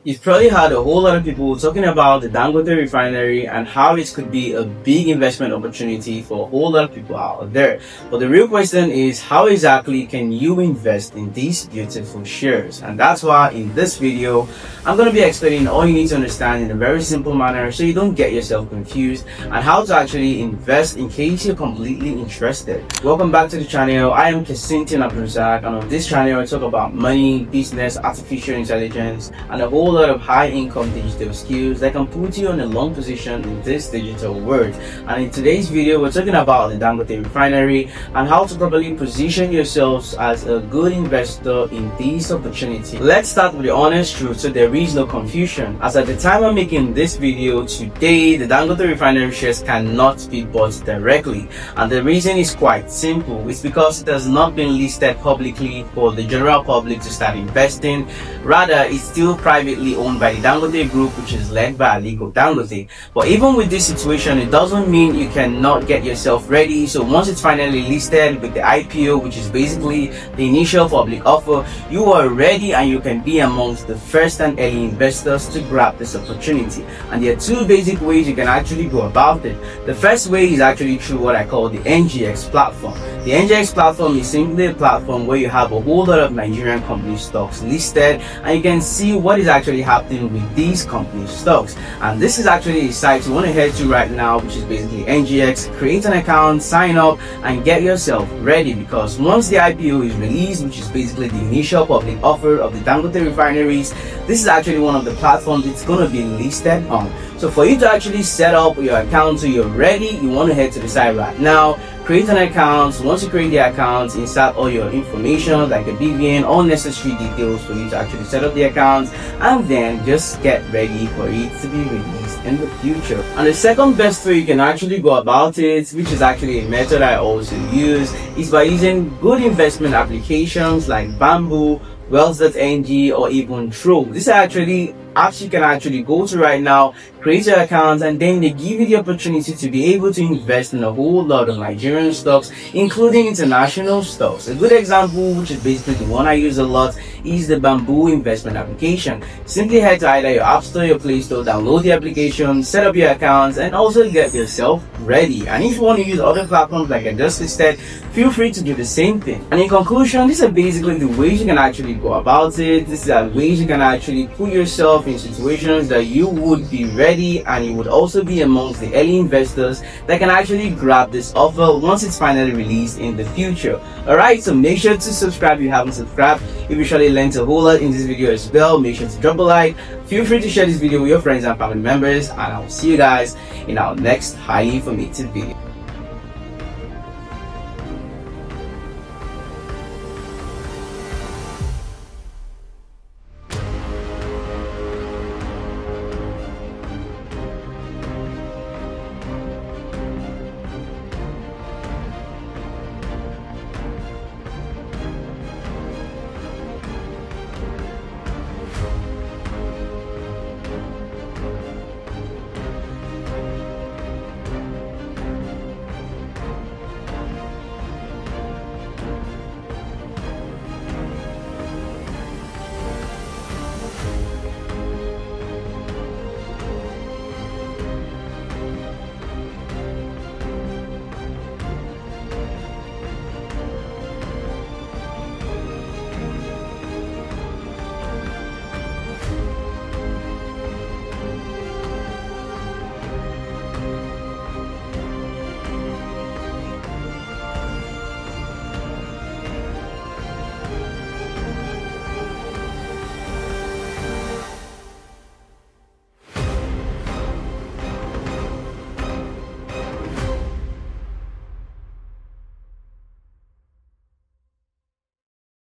You've probably heard a whole lot of people talking about the Dangote Refinery and how it could be a big investment opportunity for a whole lot of people out there. But the real question is, how exactly can you invest in these beautiful shares? And that's why in this video, I'm going to be explaining all you need to understand in a very simple manner so you don't get yourself confused, and how to actually invest in case you're completely interested. Welcome back to the channel. I am Kesintin Abdulrazak, and on this channel I talk about money, business, artificial intelligence, and a whole lot of high income digital skills that can put you in a long position in this digital world. And in today's video, we're talking about the Dangote Refinery and how to properly position yourselves as a good investor in this opportunity. Let's start with the honest truth so there is no confusion. As at the time I'm making this video today, the Dangote Refinery shares cannot be bought directly, and the reason is quite simple. It's because it has not been listed publicly for the general public to start investing. Rather, it's still privately owned by the Dangote Group, which is led by Aliko Dangote. But even with this situation, it doesn't mean you cannot get yourself ready. So once it's finally listed with the IPO, which is basically the initial public offer, you are ready and you can be amongst the first and early investors to grab this opportunity. And there are two basic ways you can actually go about it. The first way is actually through what I call the NGX platform. The NGX platform is simply a platform where you have a whole lot of Nigerian company stocks listed, and you can see what is actually happening with these company stocks. And this is actually a site you want to head to right now, which is basically NGX. Create an account, sign up, and get yourself ready, because once the IPO is released, which is basically the initial public offer of the Dangote refineries, this is actually one of the platforms it's going to be listed on. So for you to actually set up your account so you're ready, you want to head to the site right now, create an account. Once you create the account, insert all your information like the BVN, all necessary details for you to actually set up the account, and then just get ready for it to be released in the future. And the second best way you can actually go about it, which is actually a method I also use, is by using good investment applications like Bamboo, Wealth.ng, or even Trove. These are actually apps you can actually go to right now, create your account, and then they give you the opportunity to be able to invest in a whole lot of Nigerian stocks, including international stocks. A good example, which is basically the one I use a lot, is the Bamboo investment application. Simply head to either your App Store or your Play Store, download the application, set up your accounts, and also get yourself ready. And if you want to use other platforms like I just listed, feel free to do the same thing. And in conclusion, these are basically the ways you can actually go about it. These are ways you can actually put yourself in situations that you would be ready, and you would also be amongst the early investors that can actually grab this offer once it's finally released in the future. Alright, so make sure to subscribe if you haven't subscribed. If you surely learned a whole lot in this video as well, make sure to drop a like. Feel free to share this video with your friends and family members, and I'll see you guys in our next highly informative video.